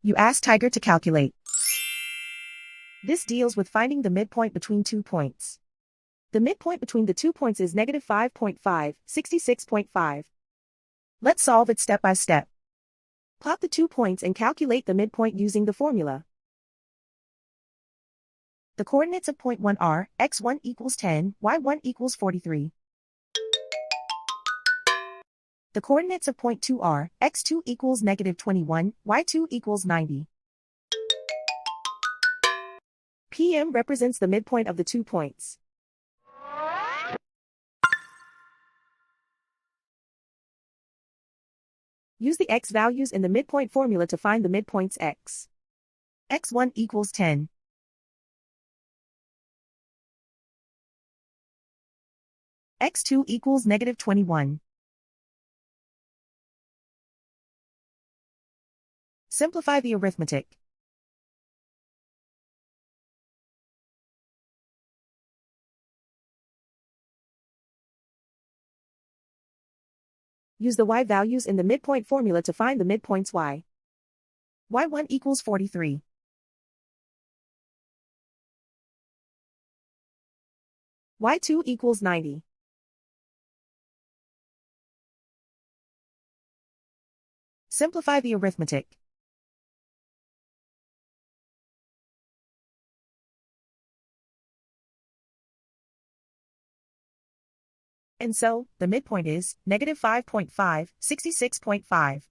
You ask Tiger to calculate. This deals with finding the midpoint between 2 points. The midpoint between the 2 points is negative 5.5, 66.5. Let's solve it step by step. Plot the 2 points and calculate the midpoint using the formula. The coordinates of point 1 are x1 equals 10, y1 equals 43. The coordinates of point 2 are x2 equals negative 21, y2 equals 90. PM represents the midpoint of the 2 points. Use the x values in the midpoint formula to find the midpoints x. x1 equals 10. x2 equals negative 21. Simplify the arithmetic. Use the y values in the midpoint formula to find the midpoints y. y1 equals 43. y2 equals 90. Simplify the arithmetic. And so, the midpoint is negative 5.5, 66.5.